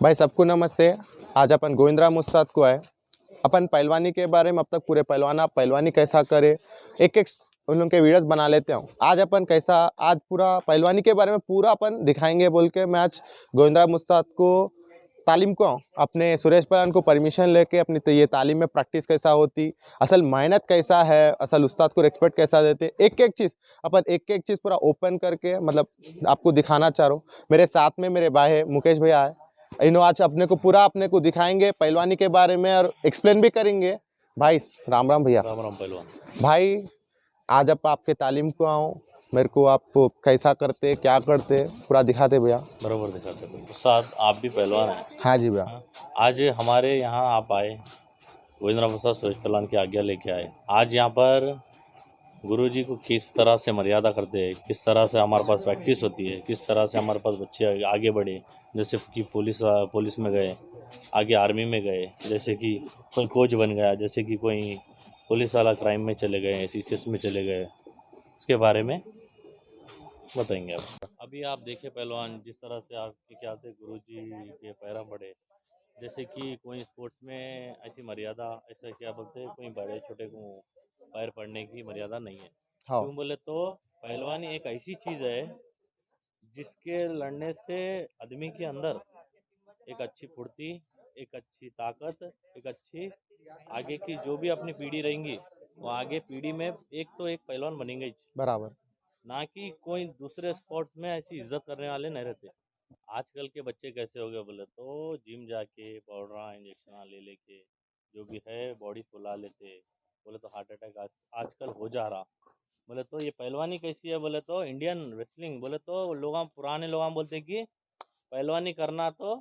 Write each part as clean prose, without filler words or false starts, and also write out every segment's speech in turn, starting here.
भाई सबको नमस्ते। आज अपन गोविंदराम उस्ताद को आए। अपन पहलवानी के बारे में अब तक पूरे पहलवानी कैसा करे एक एक उन लोग के वीडियोस बना लेते हैं। आज अपन कैसा आज पूरा पहलवानी के बारे में पूरा अपन दिखाएंगे बोल के मैं आज गोविंदराम उस्ताद को तालीम को आऊँ। अपने सुरेश पहलवान को परमिशन लेके अपनी ये तालीम में प्रैक्टिस कैसा होती, असल मेहनत कैसा है, असल उस्ताद को रिस्पेक्ट कैसा देते, एक एक चीज़ पूरा ओपन करके मतलब आपको दिखाना चाह रहा हूँ। मेरे साथ में मेरे भाई है मुकेश भैया है। इन्हों आज अपने को दिखाएंगे पहलवानी के बारे में और एक्सप्लेन भी करेंगे। भाई राम राम भैया। राम राम पहलवान भाई आज अब आपके तालीम को आऊँ, मेरे को आप कैसा करते क्या करते पूरा दिखाते भैया। बरोबर दिखाते हो उस्ताद, आप भी पहलवान हैं। हाँ जी भैया। हाँ, आज हमारे यहाँ आप आए, गोविंदराम उस्ताद सुरेश पहलवान की आज्ञा लेके आए। आज यहाँ पर गुरुजी को किस तरह से मर्यादा करते हैं, किस तरह से हमारे पास प्रैक्टिस होती है, किस तरह से हमारे पास बच्चे आगे बढ़े। जैसे कि पुलिस में गए, आगे आर्मी में गए, जैसे कि कोई कोच बन गया, जैसे कि कोई पुलिस वाला क्राइम में चले गए, सीसीएस में चले गए, उसके बारे में बताएंगे आप। अभी आप देखे पहलवान, जिस तरह से आपके ख्याल से गुरुजी के पैरा पड़े, जैसे कि कोई स्पोर्ट्स में ऐसी मर्यादा, ऐसा क्या बोलते हैं, कोई बड़े छोटे को पैर पड़ने की मर्यादा नहीं है। हाँ क्यों बोले तो पहलवानी एक ऐसी चीज़ है जिसके लड़ने से आदमी के अंदर एक अच्छी फुर्ती, एक अच्छी ताकत, एक अच्छी आगे की जो भी अपनी पीढ़ी रहेंगी, वो आगे पीढ़ी में एक तो एक पहलवान बनेंगे ही। बराबर। ना कि कोई दूसरे स्पोर्ट्स में ऐसी इज्जत करने वाले नहीं रहते। आजकल के बच्चे कैसे हो गए बोले तो जिम जाके पाउडर इंजेक्शन ले लेके जो भी है बॉडी फुला लेते, बोले तो हार्ट अटैक आजकल हो जा रहा। बोले तो ये पहलवानी कैसी है बोले तो इंडियन रेसलिंग, बोले तो पुराने लोग बोलते हैं कि पहलवानी करना तो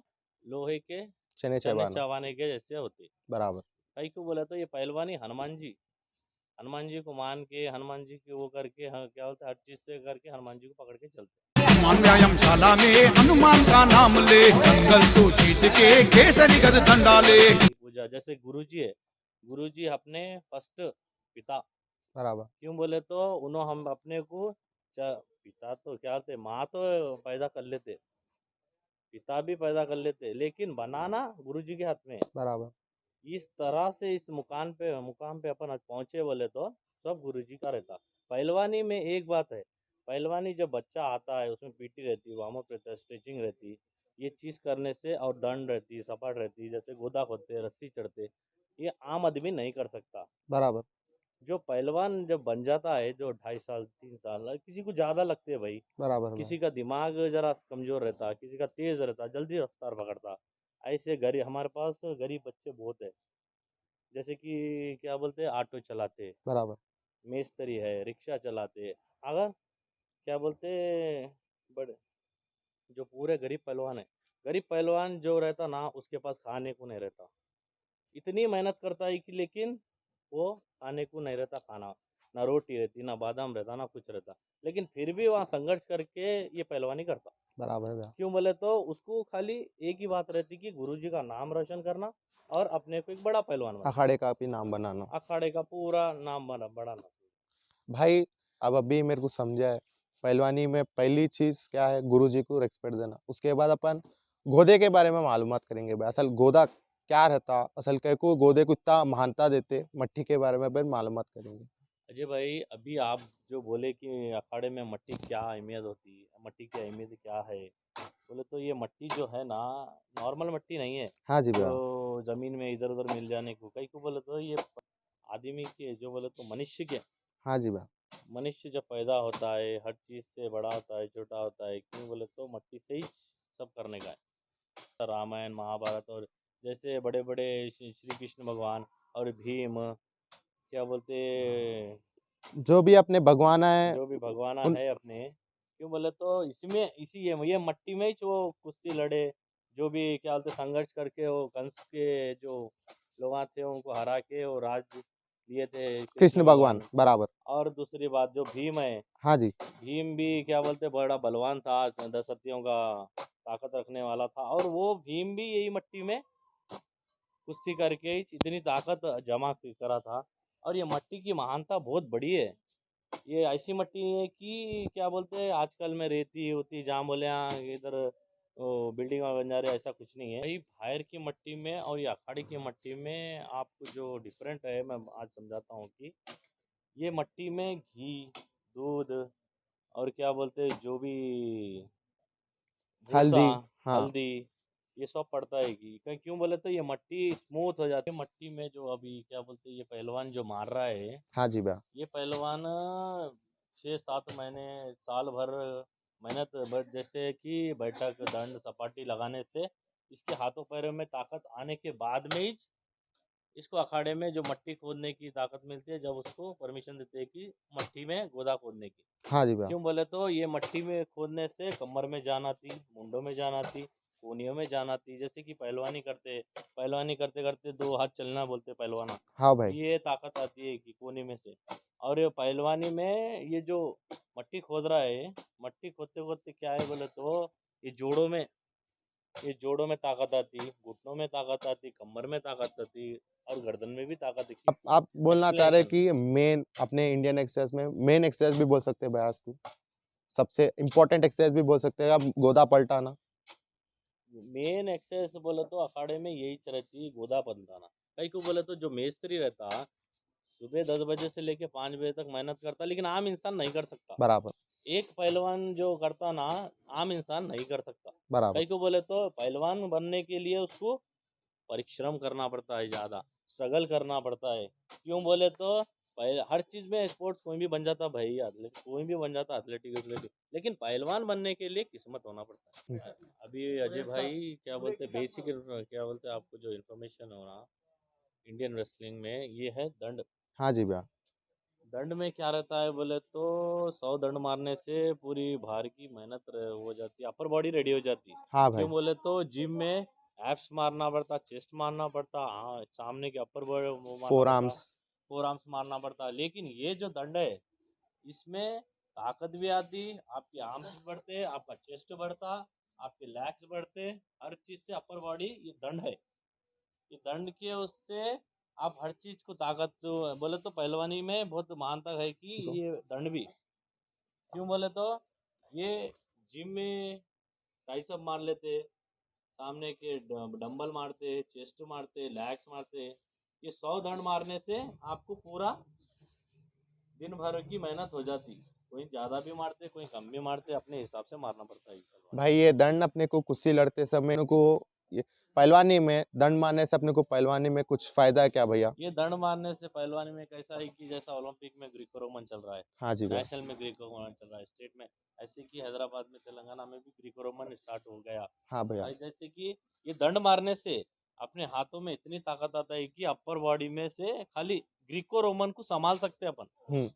लोहे के चने चने चबाना। चबाने के जैसे होते। बराबर। कई को बोले तो ये पहलवानी हनुमान जी को मान के, हनुमान जी की वो करके, हाँ क्या बोलते, हर चीज से करके हनुमान जी को पकड़ के चलते। हनुमान व्यायामशाला में हनुमान का नाम ले, दंगल तो जीत के केसरी गद दंडाले। पूजा जैसे गुरुजी है, गुरुजी अपने फर्स्ट पिता। बराबर। क्यों बोले तो उन्होंने हम अपने को पिता तो क्या बोलते, माँ तो पैदा कर लेते, पिता भी पैदा कर लेते, लेकिन बनाना गुरुजी के हाथ में है। बराबर। इस तरह से इस मुकाम पे अपन आज पहुंचे बोले तो सब गुरुजी का रहता। पहलवानी में एक बात है, पहलवानी जब बच्चा आता है उसमें पीटी रहती, वार्म अप रहता है, स्ट्रेचिंग रहती, ये चीज़ करने से, और दंड रहती, सपाट रहती, जैसे गोदा खोदते, रस्सी चढ़ते, ये आम आदमी नहीं कर सकता। बराबर। जो पहलवान जब बन जाता है, जो 2.5 साल 3 साल, किसी को ज़्यादा लगते हैं भाई, बराबर में। किसी का दिमाग जरा कमज़ोर रहता, किसी का तेज़ रहता, जल्दी रफ्तार पकड़ता। ऐसे गरीब हमारे पास गरीब बच्चे बहुत है, जैसे कि क्या बोलते हैं, ऑटो चलाते, बराबर। मिस्त्री है, रिक्शा चलाते, अगर क्या बोलते हैं, बड़े जो पूरे गरीब पहलवान है, गरीब पहलवान जो रहता ना, उसके पास खाने को नहीं रहता। इतनी मेहनत करता है कि लेकिन वो खाने को नहीं रहता, खाना ना रोटी रहती, ना बादाम रहता, ना कुछ रहता, लेकिन फिर भी वहाँ संघर्ष करके ये पहलवानी करता। बराबर भैया। क्यों बोले तो उसको खाली एक ही बात रहती कि गुरुजी का नाम रोशन करना और अपने को एक बड़ा पहलवान बनाना, अखाड़े का भी नाम बनाना। अखाड़े का पूरा नाम बढ़ाना। भाई अब अभी मेरे को समझा है पहलवानी में पहली चीज क्या है, गुरुजी को रिस्पेक्ट देना। उसके बाद अपन गोदे के बारे में मालूमात करेंगे भाई, असल गोदा क्या रहता, असल कह को गोदे को इतना महानता देते, मट्टी के बारे में फिर मालूमात करेंगे। अजय भाई, अभी आप जो बोले कि अखाड़े में मट्टी क्या अहमियत होती है, मट्टी की अहमियत क्या है, बोले तो ये मट्टी जो है ना, नॉर्मल मट्टी नहीं है हाँ जी भैया। जो ज़मीन में इधर उधर मिल जाने को। कई को बोले तो ये आदमी के, जो बोले तो मनुष्य के, हाँ जी भैया। मनुष्य जब पैदा होता है हर चीज़ से बड़ा होता है, छोटा होता है, क्यों बोले तो मट्टी से ही सब करने का है। रामायण महाभारत और जैसे बड़े बड़े श्री कृष्ण भगवान और भीम, क्या बोलते, जो भी अपने भगवान है जो भी भगवान उन। है अपने, क्यों बोले तो इसमें इसी ये मट्टी में ही जो कुश्ती लड़े, जो भी क्या बोलते संघर्ष करके वो कंस के जो लोग थे उनको हरा के वो राज लिए थे कृष्ण कृष्ण भगवान भगवान। बराबर। और दूसरी बात जो भीम है, हाँ जी। भीम भी क्या बोलते बड़ा बलवान था, 10 सतियों का ताकत रखने वाला था, और वो भीम भी यही मट्टी में कुश्ती करके ही इतनी ताकत जमा करा था। और ये मट्टी की महानता बहुत बड़ी है। ये ऐसी मट्टी है कि क्या बोलते हैं, आजकल में रेती होती, जहाँ बोले यहाँ इधर वो बिल्डिंग बन जा रही है, ऐसा कुछ नहीं है भाई। बाहर की मट्टी में और ये अखाड़े की मट्टी में आपको जो डिफरेंट है, मैं आज समझाता हूँ कि ये मट्टी में घी, दूध और क्या बोलते हैं जो भी भूसा, हल्दी। हाँ। हल्दी, ये सब पड़ता है कि क्यों बोले तो ये मट्टी स्मूथ हो जाती है। मट्टी में जो अभी क्या बोलते हैं ये पहलवान जो मार रहा है, हाँ जी भैया। ये पहलवान 6-7 महीने साल भर मेहनत जैसे कि बैठक दंड सपाटी लगाने से इसके हाथों पैरों में ताकत आने के बाद में ही इसको अखाड़े में जो मट्टी खोदने की ताकत मिलती है, जब उसको परमिशन देते हैं कि मट्टी में गोदा खोदने की। हाँ जी भैया। क्यों बोले तो ये मट्टी में खोदने से कमर में जान आती, मुंडों में जान आती, कोहनियों में जान आती। जैसे कि पहलवानी करते करते 2 हाथ चलना बोलते पहलवाना, हाँ भाई। ये ताकत आती है कि कोहनी में से। और ये पहलवानी में ये जो मट्टी खोद रहा है, मट्टी खोदते खोदते क्या है बोले तो ये जोड़ों में ताकत आती, घुटनों में ताकत आती, कमर में ताकत आती और गर्दन में भी ताकत आती। आप बोलना चाह रहे हैं एक्सलेशन कि मेन अपने इंडियन एक्सरसाइज में मेन एक्सरसाइज भी बोल सकते हैं भैया इसको, सबसे इम्पोर्टेंट एक्सरसाइज भी बोल सकते हैं आप, गोदा पलटाना। मेन एक्सरसाइज बोले तो अखाड़े में यही रहती है, गोदा पलटाना। कई को बोले तो जो मेस्त्री रहता सुबह 10 बजे से लेके 5 बजे तक मेहनत करता, लेकिन आम इंसान नहीं कर सकता। बराबर। एक पहलवान जो करता ना, आम इंसान नहीं कर सकता। बराबर। कई को बोले तो पहलवान बनने के लिए उसको परिश्रम करना पड़ता है, ज़्यादा स्ट्रगल करना पड़ता है। क्यों बोले तो हर चीज़ में स्पोर्ट्स कोई भी बन जाता भाई, एथलेट कोई भी बन जाता, एथलेटिक, लेकिन पहलवान बनने के लिए किस्मत होना पड़ता है। अभी अजय भाई क्या बोलते हैं, बेसिक क्या बोलते हैं आपको जो इन्फॉर्मेशन हो ना, इंडियन रेसलिंग में ये है दंड। हाँ जी भैया। दंड में क्या रहता है बोले तो 100 दंड मारने से पूरी भार की मेहनत हो जाती है, अपर बॉडी रेडी हो जाती है। हाँ भाई। क्यों बोले तो जिम में एब्स मारना पड़ता, चेस्ट मारना पड़ता, हाँ सामने के अपर बॉडी वो मारना फोर पड़ता, आर्म्स। फोर आर्म्स मारना पड़ता। लेकिन ये जो दंड है इसमें ताकत भी आती, आपके आर्म्स बढ़ते, आपका चेस्ट बढ़ता, आपके लैग्स बढ़ते, हर चीज से अपर बॉडी ये दंड है। ये दंड के उससे आप हर चीज को ताकत बोले तो पहलवानी में बहुत मानता है कि ये दंड भी। क्यों बोले तो ये जिम में ट्राइसेप मार लेते, सामने के डंबल मारते, चेस्ट मारते, लैग्स मारते। ये 100 दंड मारने से आपको पूरा दिन भर की मेहनत हो जाती। कोई ज़्यादा भी मारते, कोई कम भी मारते, अपने हिसाब से मारना पड़ता है पहलवान। भाई ये दंड अपने को कुश्ती लड़ते समय को, ये पहलवानी में दंड मारने से अपने को पहलवानी में कुछ फायदा है क्या भैया? ये दंड मारने से पहलवानी में कैसा है कि जैसा ओलंपिक में ग्रीको रोमन चल रहा है, हाँ जी भैया। नेशनल में ग्रीको रोमन चल रहा है, स्टेट में ऐसे कि हैदराबाद में, तेलंगाना में भी ग्रीको रोमन स्टार्ट हो गया। हाँ भैया। भाई जैसे कि ये दंड मारने से अपने हाथों में इतनी ताकत आता है कि अपर बॉडी में से खाली ग्रीको रोमन को संभाल सकते हैं अपन।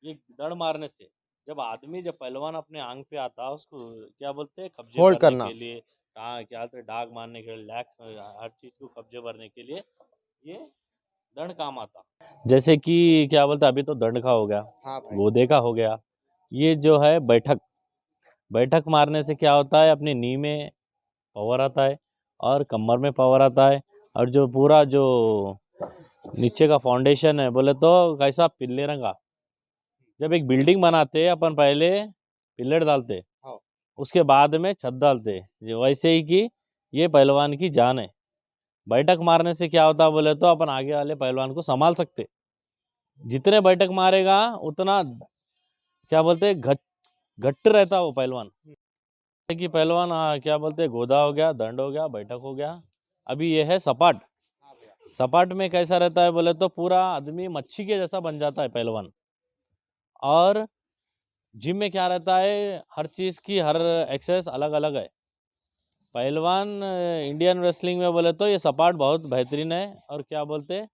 ये दंड मारने से जब पहलवान अपने आंग पे आता, उसको क्या बोलते हैं, कब्जे होल्ड भरने करना। के लिए, क्या बोलते हैं, डाग मारने के लिए, लैक्स, हर चीज को कब्जे भरने के लिए ये दंड काम आता। जैसे कि क्या बोलते हैं, अभी तो दंड का हो गया, हाँ भाई। गोदे का हो गया। ये जो है बैठक मारने से क्या होता है, अपने नी में पावर आता है और कमर में पावर आता है। और जो पूरा जो नीचे का फाउंडेशन है बोले तो कैसा, पिल्ले रंगा। जब एक बिल्डिंग बनाते हैं अपन, पहले पिलर डालते, हाँ। उसके बाद में छत डालते, ये वैसे ही कि ये पहलवान की जान है। बैठक मारने से क्या होता बोले तो अपन आगे वाले पहलवान को संभाल सकते। जितने बैठक मारेगा उतना क्या बोलते घट्ट रहता वो पहलवान। जैसे कि पहलवान क्या बोलते, गोदा हो गया, दंड हो गया, बैठक हो गया। अभी ये है सपाट। सपाट में कैसा रहता है बोले तो पूरा आदमी मच्छी के जैसा बन जाता है पहलवान। और जिम में क्या रहता है, हर चीज़ की हर एक्सरसाइज अलग अलग है। पहलवान इंडियन रेसलिंग में बोले तो ये सपाट बहुत बेहतरीन है, और क्या बोलते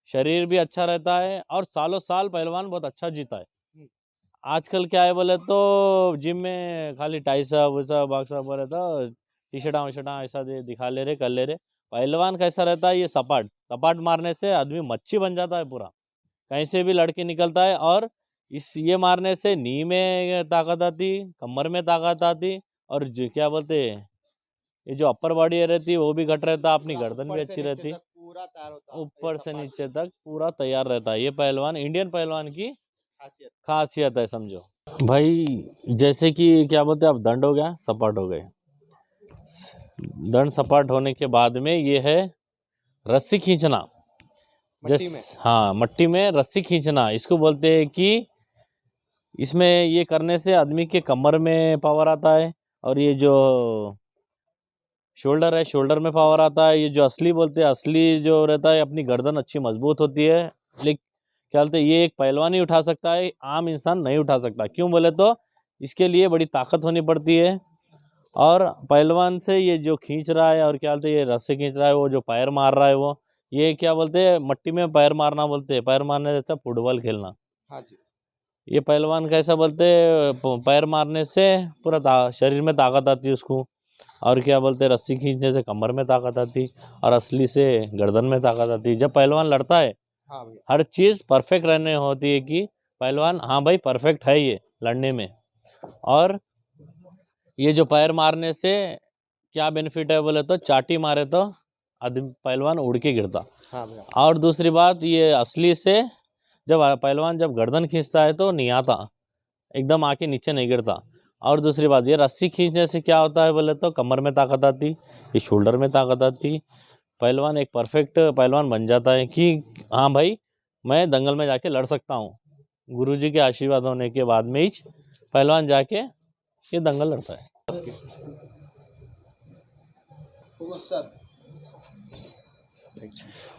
शरीर भी अच्छा रहता है, और सालों साल पहलवान बहुत अच्छा जीता है। आजकल क्या है बोले तो जिम में खाली टाइसअप वैसा बाक्सअप बोले तो टी शर्टा वशर्टा ऐसा दिखा ले रहे, कर ले रहे। पहलवान कैसा रहता है, ये सपाट मारने से आदमी मच्छी बन जाता है पूरा, कहीं से भी लड़के निकलता है। और ये मारने से नी में ताकत आती, कमर में ताकत आती, और जो क्या बोलते ये जो अपर बॉडी रहती वो भी घट रहता, अपनी गर्दन भी अच्छी रहती, पूरा तैयार होता है ऊपर इस से सपाट नीचे तक पूरा तैयार रहता है। ये पहलवान इंडियन पहलवान की खासियत। खासियत है समझो भाई। जैसे कि क्या बोलते हैं, अब दंड हो गया, सपाट हो गए, दंड सपाट होने के बाद में ये है रस्सी खींचना। मट्टी में? हाँ, मट्टी में रस्सी खींचना, इसको बोलते हैं कि इसमें ये करने से आदमी के कमर में पावर आता है, और ये जो शोल्डर है, शोल्डर में पावर आता है। ये जो असली बोलते हैं, असली जो रहता है, अपनी गर्दन अच्छी मजबूत होती है। लेकिन क्या बोलते हैं, ये एक पहलवान ही उठा सकता है, आम इंसान नहीं उठा सकता। क्यों बोले तो इसके लिए बड़ी ताकत होनी पड़ती है। और पहलवान से ये जो खींच रहा है, और क्या बोलते हैं, ये रस्से खींच रहा है, वो जो पैर मार रहा है, वो ये क्या बोलते हैं, मट्टी में पैर मारना बोलते हैं। पैर मारने जैसा फुटबॉल खेलना। हाँ जी। ये पहलवान कैसा बोलते हैं, पैर मारने से पूरा शरीर में ताकत आती है उसको। और क्या बोलते हैं, रस्सी खींचने से कमर में ताकत आती, और असली से गर्दन में ताकत आती। जब पहलवान लड़ता है, हाँ भैया। हर चीज़ परफेक्ट रहने होती है कि पहलवान हाँ भाई परफेक्ट है ये लड़ने में। और ये जो पैर मारने से क्या बेनिफिट है बोले तो, चाटी मारे तो आदमी पहलवान उड़ के गिरता। हाँ भैया। और दूसरी बात, ये असली से जब पहलवान जब गर्दन खींचता है तो नहीं आता, एकदम आके नीचे नहीं गिरता। और दूसरी बात, ये रस्सी खींचने से क्या होता है बोले तो, कमर में ताकत आती, ये शोल्डर में ताकत आती। पहलवान एक परफेक्ट पहलवान बन जाता है कि हाँ भाई मैं दंगल में जाके लड़ सकता हूँ। गुरुजी के आशीर्वाद होने के बाद में ही पहलवान जाके ये दंगल लड़ता है।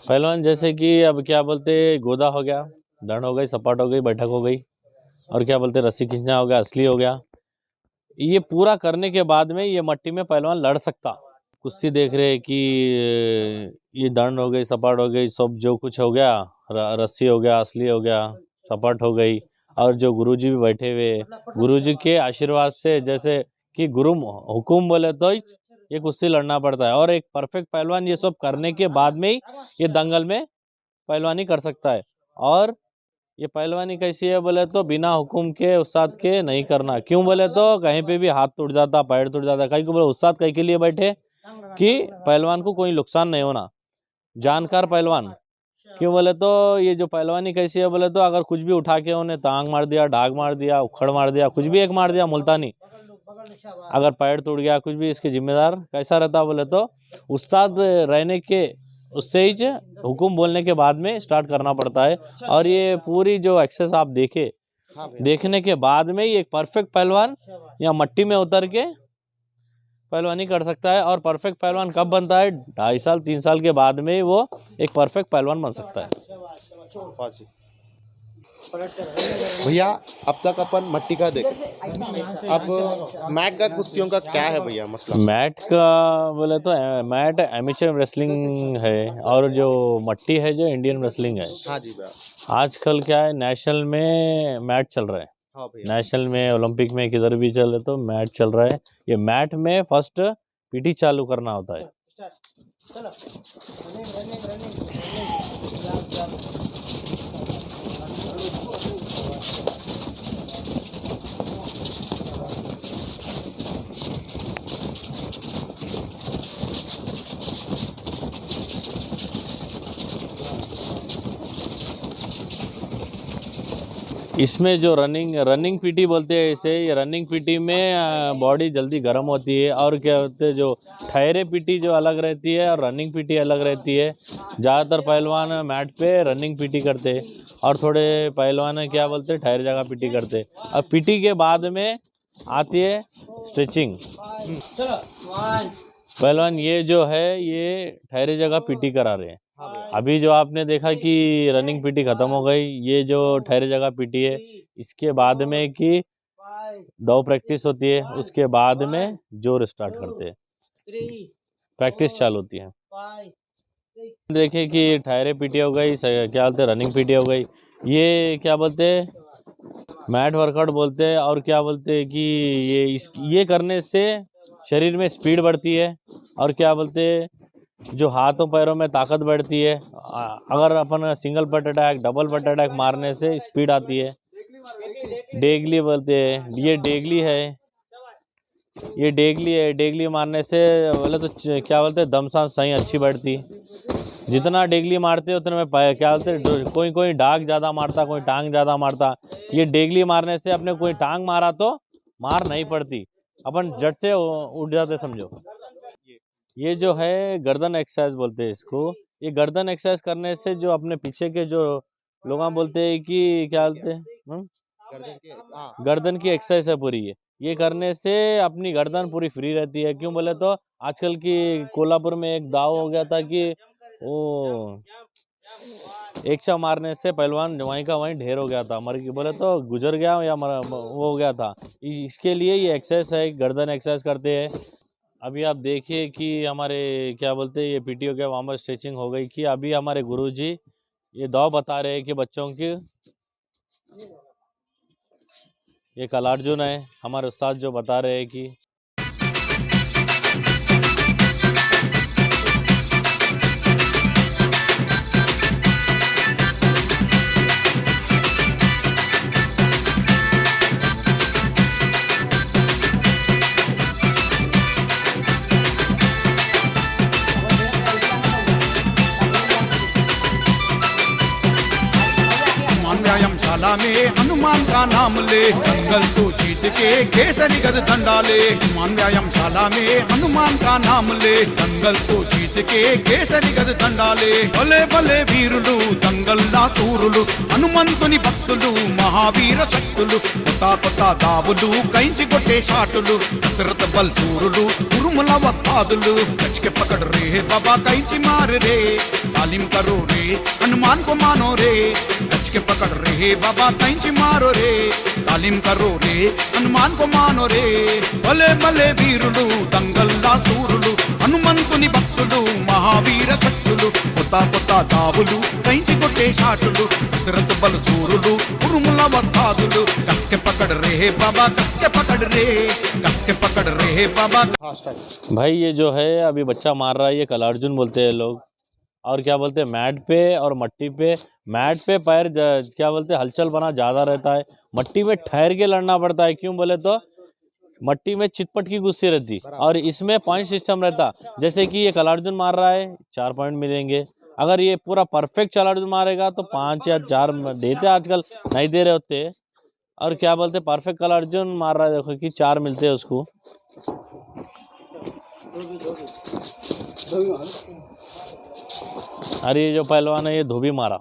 पहलवान जैसे कि अब क्या बोलते, गोदा हो गया, दंड हो गई, सपाट हो गई, बैठक हो गई, और क्या बोलते रस्सी खींचना हो गया, असली हो गया। ये पूरा करने के बाद में ये मट्टी में पहलवान लड़ सकता। कुश्ती देख रहे कि ये दंड हो गई, सपाट हो गई, सब जो कुछ हो गया, रस्सी हो गया, असली हो गया, सपाट हो गई। और जो गुरुजी भी बैठे हुए, गुरुजी के आशीर्वाद से, जैसे कि गुरु हुकुम बोले तो ये कुश्ती लड़ना पड़ता है। और एक परफेक्ट पहलवान ये सब करने के बाद में ही ये दंगल में पहलवानी कर सकता है। और ये पहलवानी कैसी है बोले तो, बिना हुकुम के, उस्ताद के नहीं करना। क्यों बोले तो कहीं पे भी हाथ टूट जाता, पैर टूट जाता। कहीं को बोले उस्ताद कहीं के लिए बैठे कि पहलवान को कोई नुकसान नहीं होना, जानकार पहलवान। क्यों बोले तो ये जो पहलवानी कैसी है बोले तो, अगर कुछ भी उठा के उन्हें टांग मार दिया, ढाक मार दिया, उखड़ मार दिया, कुछ भी एक मार दिया, मुल्तानी, अगर पैर टूट गया, कुछ भी, इसके जिम्मेदार कैसा रहता बोले तो, उस्ताद रहने के उससे ही हुकुम बोलने के बाद में स्टार्ट करना पड़ता है। और ये पूरी जो एक्सेस आप देखे, देखने के बाद में ही एक परफेक्ट पहलवान या मट्टी में उतर के पहलवानी कर सकता है। और परफेक्ट पहलवान कब बनता है, 2.5 साल 3 साल के बाद में वो एक परफेक्ट पहलवान बन सकता है। भैया अब तक अपन मट्टी का देखे, अब मैट का कुश्तियों का क्या है भैया मसला? मैट का बोले तो मैट एमेचर रेसलिंग है, और जो मट्टी है जो इंडियन रेसलिंग है। हाँ जी भैया। आजकल क्या है, नेशनल में मैट चल रहा है। हाँ भैया। नेशनल में, ओलंपिक में, किधर भी चले तो मैट चल रहा है। ये मैट में फर्स्ट पीटी चालू करना होता है। इसमें जो रनिंग पीटी बोलते हैं इसे, ये रनिंग पीटी में बॉडी जल्दी गर्म होती है। और क्या होते हैं, जो ठहरे पीटी जो अलग रहती है और रनिंग पीटी अलग रहती है। ज़्यादातर पहलवान मैट पे रनिंग पीटी करते हैं, और थोड़े पहलवान क्या बोलते हैं, ठहरे जगह पीटी करते हैं। अब पीटी के बाद में आती है स्ट्रेचिंग। पहलवान ये जो है, ये ठहरे जगह पीटी करा रहे हैं। अभी जो आपने देखा कि रनिंग पीटी खत्म हो गई, ये जो ठहरे जगह पीटी है, इसके बाद में कि 2 प्रैक्टिस होती है, उसके बाद में जोर स्टार्ट करते हैं, प्रैक्टिस चालू होती है। देखिए कि ठहरे पीटी हो गई, क्या बोलते हैं, रनिंग पीटी हो गई, ये क्या बोलते हैं, मैट वर्कआउट बोलते हैं। और क्या बोलते हैं कि ये करने से शरीर में स्पीड बढ़ती है, और क्या बोलते हैं, जो हाथों पैरों में ताकत बढ़ती है। अगर अपन single butt attack, double butt attack मारने से स्पीड आती है। डेगली बोलते हैं, ये डेगली है, ये डेगली है। डेगली मारने से बोले तो क्या बोलते हैं, दम सांस सही अच्छी बढ़ती। जितना डेगली मारते उतने में क्या बोलते हैं, कोई डाक ज़्यादा मारता, कोई टांग ज़्यादा मारता। ये डेगली मारने से अपने कोई टांग मारा तो मार नहीं पड़ती, अपन जट से उठ जाते समझो। ये जो है गर्दन एक्सरसाइज बोलते हैं इसको। ये गर्दन एक्सरसाइज करने से जो अपने पीछे के जो लोग बोलते हैं कि क्या बोलते हैं गर्दन के हाँ गर्दन की एक्सरसाइज है पूरी ये करने से अपनी गर्दन पूरी फ्री रहती है। क्यों बोले तो आजकल की कोल्हापुर में एक दाव हो गया था कि वो एक चा मारने से पहलवान वहीं का वहीं ढेर हो गया था, मर गया बोले तो गुजर गया या वो हो गया था। इसके लिए ये एक्सरसाइज है, गर्दन एक्सरसाइज करते हैं। अभी आप देखिए कि हमारे क्या बोलते हैं ये पीटीओ के वहाँ पर स्ट्रेचिंग हो गई कि अभी हमारे गुरुजी ये दाव बता रहे हैं कि बच्चों की ये कलार्जुन है हमारे उस्ताद जो बता रहे हैं कि व्यायामशाला में हनुमान का नाम ले, दंगल तो जीत के केसरी गद झंडा ले। हनुमान व्यायामशाला में हनुमान का नाम ले, दंगल तो जीत के केसरी गद झंडा ले। भले भले వీరులు దంగల్లా సూరులు హనుమంతుని భక్తులు మహావీర శక్తులు, కొత్త కొత్త దావులు కైంచి కొట్టే షాటులు, దశరథ బల్సూరులు ఉరుముల వస్తాదులు। कच के पकड़ रे बाबा कैंची मार रे, तालीम करो रे हनुमान को मानो रे। कच के पकड़ रे बाबा कैंची मारो रे, तालीम करो रे हनुमान को मानो रे। भले भले వీరులు దంగల్లా సూరులు హనుమంతుని భక్తులు మహావీర శక్తులు, కొత్త కొత్త దావులు కైంచి కొట్టే షాటులు, దశరథ బల్సూరులు ఉరుముల వస్తాదులు। कस के पकड़ रे बाबा कस के पकड़ रे, कस के पकड़ रे बाबा। हाँ स्टार्ट। भाई ये जो है अभी बच्चा मार रहा है ये कलार्जुन बोलते हैं लोग, और क्या बोलते हैं मैट पे और मट्टी पे। मैट पे पैर क्या बोलते हैं हलचल बना ज़्यादा रहता है, मट्टी में ठहर के लड़ना पड़ता है। क्यों बोले तो मट्टी में चिटपट की गुस्सी रहती और इसमें पॉइंट सिस्टम रहता। जैसे कि ये कलार्जुन मार रहा है 4 पॉइंट मिलेंगे, अगर ये पूरा परफेक्ट कलार्जुन मारेगा तो 5 या 4 देते, आजकल नहीं दे रहे होते। और क्या बोलते हैं परफेक्ट कलार्जुन मार रहा है देखो कि 4 मिलते हैं उसको। अरे ये जो पहलवान है ये धोबी मारा,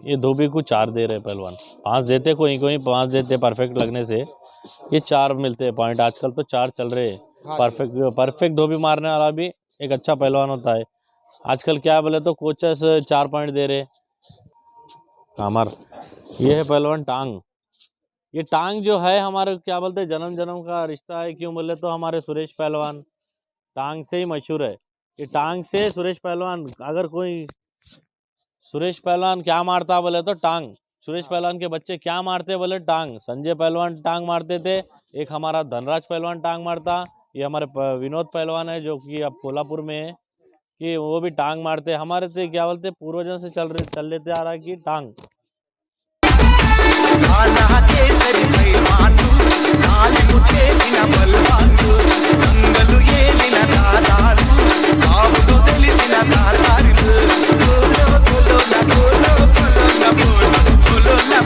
ये धोबी को 4 दे रहे पहलवान, 5 देते कोई कोई 5 देते परफेक्ट लगने से, ये 4 मिलते हैं पॉइंट। आजकल तो 4 चल रहे हैं। हाँ परफेक्ट धोबी मारने वाला भी एक अच्छा पहलवान होता है। आजकल क्या बोले तो कोचेस 4 पॉइंट दे रहे हमार। ये है पहलवान टांग, ये टांग जो है हमारे क्या बोलते हैं जन्म जन्म का रिश्ता है। क्यों बोले तो हमारे सुरेश पहलवान टांग से ही मशहूर है। ये टांग से सुरेश पहलवान, अगर कोई सुरेश पहलवान क्या मारता बोले तो टांग, सुरेश पहलवान के बच्चे क्या मारते बोले टांग। संजय पहलवान टांग मारते थे, एक हमारा धनराज पहलवान टांग मारता, ये हमारे विनोद पहलवान है जो कि अब कोल्हापुर में है कि वो भी टांग मारते। हमारे से क्या बोलते पूर्वजों से चल लेते आ रहा है कि टांग।